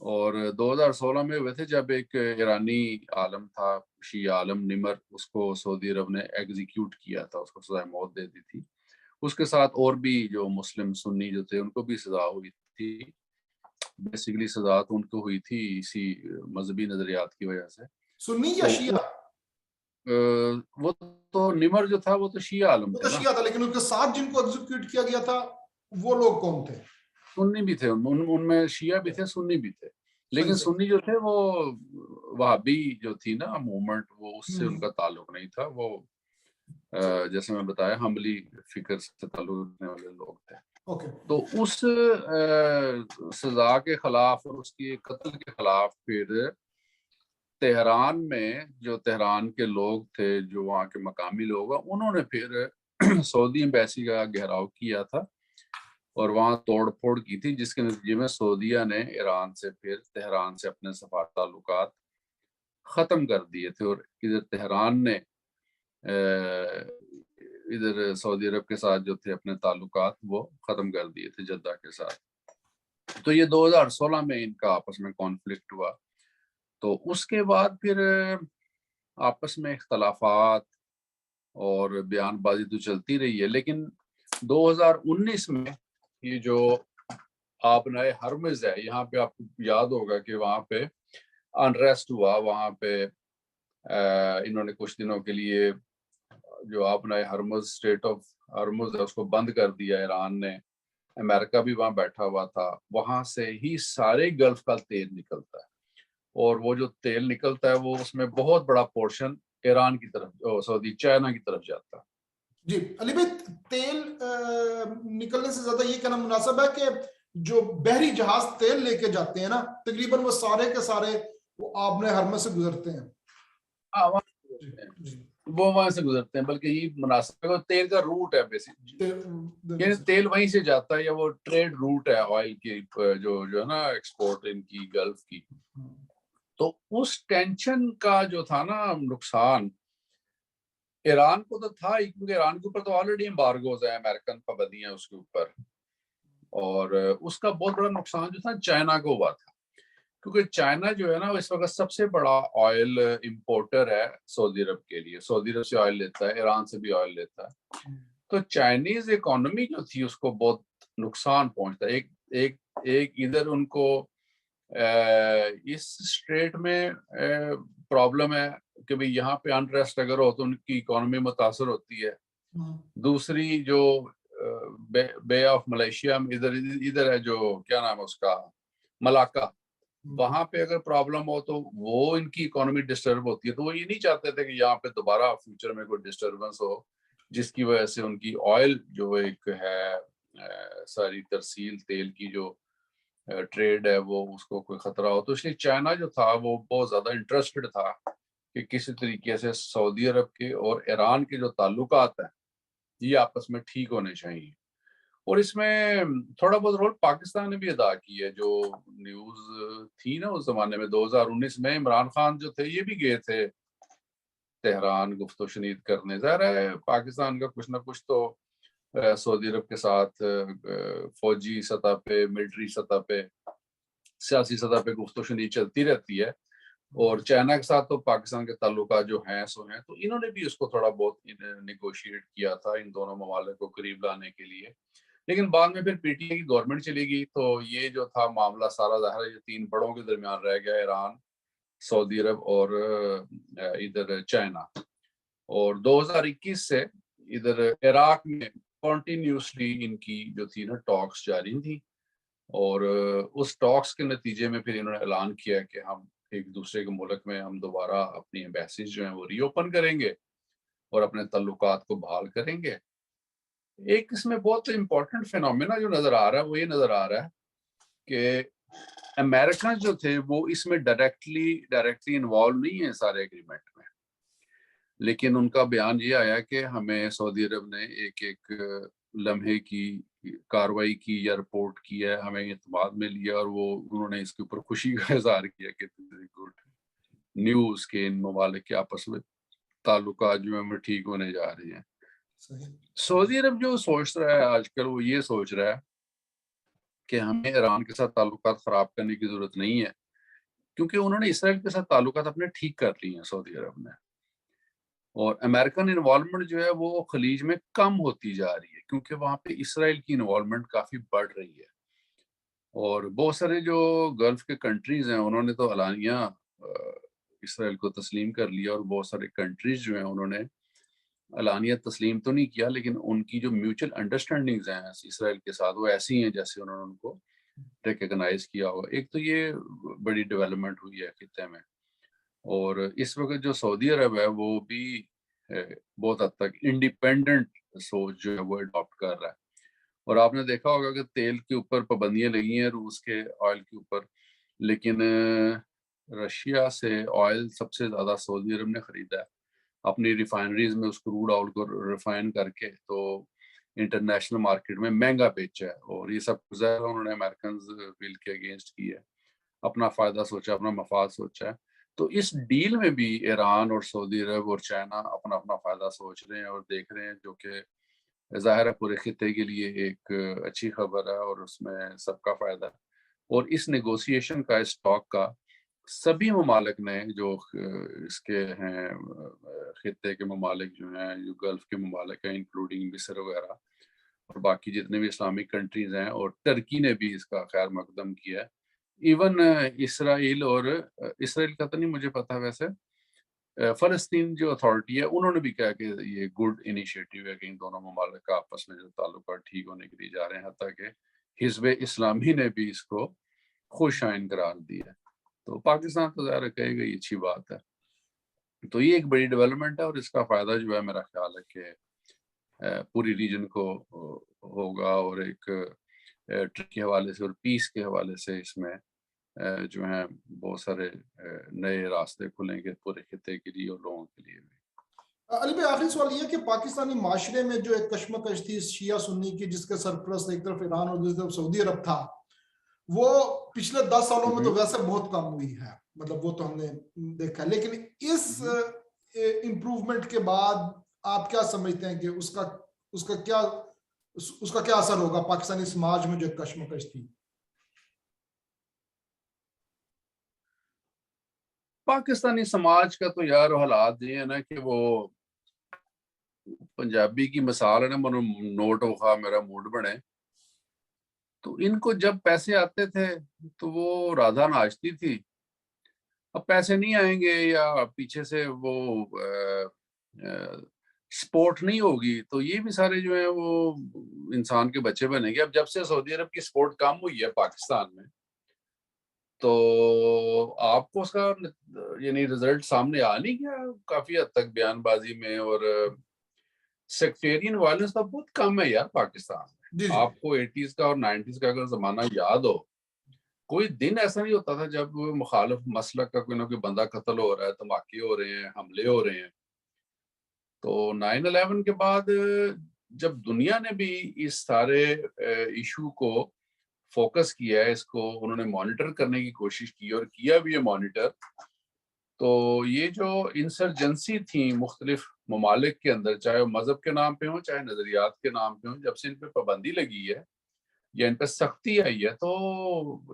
اور 2016 میں ہوئے تھے جب ایک ایرانی عالم تھا شیعہ عالم نمر، اس کو سعودی عرب نے ایگزیکیوٹ کیا تھا، اس کو سزائے موت دے دی تھی. اس کے ساتھ اور بھی جو مسلم سنی جو تھے ان کو بھی سزا ہوئی تھی. بیسیکلی سزا تو ان کو ہوئی تھی اسی مذہبی نظریات کی وجہ سے. سنی یا شیعہ؟ وہ تو نمر جو تھا وہ تو شیعہ عالم وہ تھے تو نا. شیعہ تھا، لیکن ان کے ساتھ جن کو ایگزیکیوٹ کیا گیا تھا وہ لوگ کون تھے؟ سنی بھی تھے، ان میں شیعہ بھی تھے، سنی بھی تھے. لیکن سنی جو تھے وہ وہابی جو تھی نا موومنٹ، وہ اس سے ان کا تعلق نہیں تھا. وہ جیسے میں بتایا حملی فکر سے تعلق رکھنے والے لوگ تھے. تو اس سزا کے خلاف اور اس کی قتل کے خلاف پھر تہران میں جو تہران کے لوگ تھے، جو وہاں کے مقامی لوگ ہیں، انہوں نے پھر سعودی ایمبیسی کا گھیراؤ کیا تھا اور وہاں توڑ پھوڑ کی تھی، جس کے نتیجے میں سعودیہ نے ایران سے پھر تہران سے اپنے سفارتی تعلقات ختم کر دیے تھے، اور ادھر تہران نے ادھر سعودی عرب کے ساتھ جو تھے اپنے تعلقات وہ ختم کر دیے تھے جدہ کے ساتھ. تو یہ 2016 میں ان کا آپس میں کانفلکٹ ہوا. تو اس کے بعد پھر آپس میں اختلافات اور بیان بازی تو چلتی رہی ہے. لیکن 2019 میں یہ جو آبنائے ہرمز ہے، یہاں پہ آپ کو یاد ہوگا کہ وہاں پہ انریسٹ ہوا، وہاں پہ انہوں نے کچھ دنوں کے لیے جو آبنائے ہرمز اسٹیٹ آف ہرمز ہے اس کو بند کر دیا ایران نے. امریکہ بھی وہاں بیٹھا ہوا تھا. وہاں سے ہی سارے گلف کا تیل نکلتا ہے، اور وہ جو تیل نکلتا ہے وہ اس میں بہت بڑا پورشن ایران کی طرف، سعودی چائنا کی طرف جاتا ہے. جی علی بھائی، تیل نکلنے سے زیادہ یہ کہنا مناسب ہے کہ جو بحری جہاز تیل لے کے جاتے ہیں نا، تقریباً وہ سارے کے سارے وہ آبنائے ہرمز سے گزرتے ہیں. وہ وہاں سے گزرتے ہیں، بلکہ یہ مناسب ہے، تیل کا روٹ ہے بیسک، یعنی تیل وہیں سے جاتا ہے، یا وہ ٹریڈ روٹ ہے آئل کی، جو ہے نا ایکسپورٹ ان کی گلف کی. تو اس ٹینشن کا جو تھا نا نقصان ایران کو تو تھا ہی، کیونکہ ایران کے اوپر تو آلریڈی امبارگوز ہیں، امریکن پابندیاں اس کے اوپر. اور اس کا بہت بڑا نقصان جو تھا چائنا کو ہوا تھا، کیونکہ چائنا جو ہے نا اس وقت سب سے بڑا آئل امپورٹر ہے سعودی عرب کے لیے. سعودی عرب سے آئل لیتا ہے، ایران سے بھی آئل لیتا ہے. تو چائنیز اکانومی جو تھی اس کو بہت نقصان پہنچتا ہے. ایک ادھر ان کو اس اسٹریٹ میں پرابلم ہے کہ بھئی یہاں پہ انریسٹ اگر ہو تو ان کی اکانومی متاثر ہوتی ہے. دوسری جو بے آف ملیشیا میں ادھر ہے، جو کیا نام ہے اس کا، ملاکا، وہاں پہ اگر پرابلم ہو تو وہ ان کی اکانومی ڈسٹرب ہوتی ہے. تو وہ یہ نہیں چاہتے تھے کہ یہاں پہ دوبارہ فیوچر میں کوئی ڈسٹربنس ہو، جس کی وجہ سے ان کی آئل جو ایک ہے ساری ترسیل تیل کی جو ٹریڈ ہے وہ اس کو کوئی خطرہ ہو. تو اس لیے چائنا جو تھا وہ بہت زیادہ انٹرسٹڈ تھا کہ کسی طریقے سے سعودی عرب کے اور ایران کے جو تعلقات ہیں یہ آپس میں ٹھیک ہونے چاہیے. اور اس میں تھوڑا بہت رول پاکستان نے بھی ادا کی ہے. جو نیوز تھی نا اس زمانے میں 2019 میں عمران خان جو تھے یہ بھی گئے تھے تہران گفت و شنید کرنے. ظاہر ہے پاکستان کا کچھ نہ کچھ تو سعودی عرب کے ساتھ فوجی سطح پہ، ملٹری سطح پہ، سیاسی سطح پہ گفت و شنید چلتی رہتی ہے. اور چائنا کے ساتھ تو پاکستان کے تعلقات جو ہیں سو ہیں، تو انہوں نے بھی اس کو تھوڑا بہت نیگوشیٹ کیا تھا ان دونوں ممالک کو قریب لانے کے لیے. لیکن بعد میں پھر پی ٹی آئی کی گورنمنٹ چلی گئی تو یہ جو تھا معاملہ سارا ظاہر ہے یہ تین بڑوں کے درمیان رہ گیا، ایران، سعودی عرب اور ادھر چائنا. اور 2021 سے ادھر عراق میں کنٹینیوسلی ان کی جو تھی نا ٹاکس جاری تھی. اور اس ٹاکس کے نتیجے میں پھر انہوں نے اعلان کیا کہ ہم ایک دوسرے کے ملک میں ہم دوبارہ اپنی ایمبیسیز جو ہیں وہ ری اوپن کریں گے اور اپنے تعلقات کو بحال کریں گے. ایک اس میں بہت امپورٹنٹ فینومینا جو نظر آ رہا ہے وہ یہ نظر آ رہا ہے کہ امریکن جو تھے وہ اس میں ڈائریکٹلی انوالو نہیں ہیں سارے اگریمنٹ میں، لیکن ان کا بیان یہ آیا کہ ہمیں سعودی عرب نے ایک لمحے کی کاروائی کی یا رپورٹ کی ہے، ہمیں اعتماد میں لیا، اور وہ انہوں نے اس کے اوپر خوشی کا اظہار کیا کہ گڈ نیوز کے ان ممالک کے آپس میں تعلقات جو ہیں ٹھیک ہونے جا رہے ہیں. سعودی عرب جو سوچ رہا ہے آج کل وہ یہ سوچ رہا ہے کہ ہمیں ایران کے ساتھ تعلقات خراب کرنے کی ضرورت نہیں ہے، کیونکہ انہوں نے اسرائیل کے ساتھ تعلقات اپنے ٹھیک کر لی ہیں سعودی عرب نے، اور امریکن انوالومنٹ جو ہے وہ خلیج میں کم ہوتی جا رہی ہے کیونکہ وہاں پہ اسرائیل کی انوالومنٹ کافی بڑھ رہی ہے. اور بہت سارے جو گلف کے کنٹریز ہیں انہوں نے تو اعلانیہ اسرائیل کو تسلیم کر لیا، اور بہت سارے کنٹریز جو ہیں انہوں نے اعلانیہ تسلیم تو نہیں کیا، لیکن ان کی جو میوچل انڈرسٹینڈنگز ہیں اسرائیل کے ساتھ وہ ایسی ہیں جیسے انہوں نے ان کو ریکگنائز کیا ہوا. ایک تو یہ بڑی ڈیولپمنٹ ہوئی ہے خطے میں، اور اس وقت جو سعودی عرب ہے وہ بھی بہت حد تک انڈیپینڈنٹ سوچ جو ہے وہ اڈاپٹ کر رہا ہے. اور آپ نے دیکھا ہوگا کہ تیل کے اوپر پابندیاں لگی ہیں روس کے آئل کے اوپر، لیکن رشیا سے آئل سب سے زیادہ سعودی عرب نے خریدا ہے اپنی ریفائنریز میں، اس کروڈ آئل کو ریفائن کر کے تو انٹرنیشنل مارکیٹ میں مہنگا بیچا ہے. اور یہ سب ظاہر انہوں نے امریکنز بل کے اگینسٹ کی ہے، اپنا فائدہ سوچا، اپنا مفاد سوچا ہے. تو اس ڈیل میں بھی ایران اور سعودی عرب اور چائنا اپنا اپنا فائدہ سوچ رہے ہیں اور دیکھ رہے ہیں، جو کہ ظاہر ہے پورے خطے کے لیے ایک اچھی خبر ہے اور اس میں سب کا فائدہ ہے. اور اس نیگوسیشن کا، اس ٹاک کا سبھی ممالک نے جو اس کے ہیں خطے کے ممالک جو ہیں، جو گلف کے ممالک ہیں انکلوڈنگ مصر وغیرہ اور باقی جتنے بھی اسلامک کنٹریز ہیں، اور ترکی نے بھی اس کا خیر مقدم کیا ہے. ایون اسرائیل، اور اسرائیل کا تو نہیں مجھے پتا، ویسے فلسطین جو اتھارٹی ہے انہوں نے بھی کہا کہ یہ گڈ انیشیٹو ہے کہ ان دونوں ممالک کا آپس میں جو تعلقات ٹھیک ہونے کے لیے جا رہے ہیں، حتیٰ کہ حزب اسلامی نے بھی اس کو خوش آئند قرار دیا ہے. تو پاکستان تو ظاہر کہے گا یہ اچھی بات ہے. تو یہ ایک بڑی ڈیولپمنٹ ہے، اور اس کا فائدہ جو ہے میرا خیال ہے کہ پوری ریجن کو ہوگا، اور ایک ٹرک کے حوالے سے اور پیس کے حوالے سے اس میں جو ہیں بہت سارے نئے راستے کھلیں گے پورے خطے کے لیے اور لوگوں کے لیے بھی. علی بھائی آخری سوال یہ ہے کہ پاکستانی معاشرے میں جو ایک کشمکش تھی شیعہ سنی کی، جس کے سرپرست ایک طرف ایران اور دوسری طرف سعودی عرب تھا، وہ پچھلے 10 سالوں میں تو ویسے بہت کم ہوئی ہے، مطلب وہ تو ہم نے دیکھا. لیکن اس امپروومنٹ کے بعد آپ کیا سمجھتے ہیں کہ اس کا کیا اثر ہوگا پاکستانی سماج میں جو ایک کشمکش تھی؟ پاکستانی سماج کا تو یار حالات یہ ہے نا کہ وہ پنجابی کی مثال ہے نا، منو نوٹ وخا میرا موڈ بنے. تو ان کو جب پیسے آتے تھے تو وہ رادھا ناچتی تھی، اب پیسے نہیں آئیں گے یا پیچھے سے وہ سپورٹ نہیں ہوگی تو یہ بھی سارے جو ہیں وہ انسان کے بچے بنیں گے. اب جب سے سعودی عرب کی سپورٹ کم ہوئی ہے پاکستان میں تو آپ کو اس کا یعنی رزلٹ سامنے آ نہیں گیا کافی حد تک بیان بازی میں، اور سیکٹیرین وائلنس تو بہت کم ہے یار پاکستان میں. آپ کو 80s کا اور 90s کا اگر زمانہ یاد ہو، کوئی دن ایسا نہیں ہوتا تھا جب مخالف مسلک کا کوئی نہ کوئی بندہ قتل ہو رہا ہے، دھماکے ہو رہے ہیں، حملے ہو رہے ہیں. تو 9/11 کے بعد جب دنیا نے بھی اس سارے ایشو کو فوکس کیا ہے، اس کو انہوں نے مانیٹر کرنے کی کوشش کی اور کیا بھی ہے مانیٹر، تو یہ جو انسرجنسی تھی مختلف ممالک کے اندر، چاہے وہ مذہب کے نام پہ ہوں چاہے نظریات کے نام پہ ہوں، جب سے ان پہ پابندی لگی ہے یا ان پہ سختی آئی ہے تو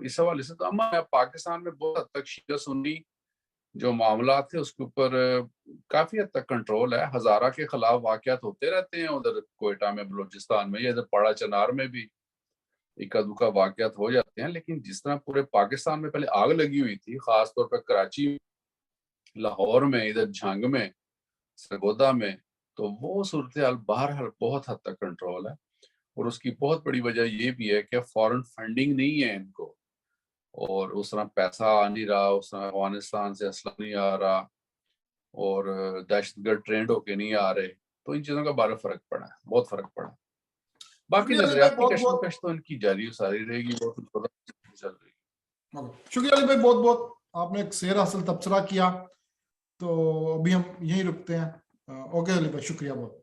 اس حوالے سے تو پاکستان میں بہت حد تک شیعہ سنی جو معاملات تھے اس کے اوپر کافی حد تک کنٹرول ہے. ہزارہ کے خلاف واقعات ہوتے رہتے ہیں ادھر کوئٹہ میں، بلوچستان میں، یا ادھر پڑا چنار میں بھی اکا دکا واقعات ہو جاتے ہیں. لیکن جس طرح پورے پاکستان میں پہلے آگ لگی ہوئی تھی، خاص طور پر کراچی، لاہور میں، ادھر جھنگ میں، سرگودا میں، تو وہ صورتحال بہرحال بہت حد تک کنٹرول ہے. اور اس کی بہت بڑی وجہ یہ بھی ہے کہ فورن فنڈنگ نہیں ہے ان کو، اور اس طرح پیسہ آ نہیں رہا، اس طرح افغانستان سے اسلحہ نہیں آ رہا، اور دہشت گرد ٹرینڈ ہو کے نہیں آ رہے. تو ان چیزوں کا بڑا فرق پڑا ہے، بہت فرق پڑا. باقی نظریاتی کشمکش تو ان کی جاری ساری رہے گی، بہت چل رہی ہے. شکریہ علی بھائی، بہت بہت آپ نے ایک سیر حاصل تبصرہ کیا. تو ابھی ہم یہیں رکتے ہیں. اوکے علی بھائی، شکریہ بہت.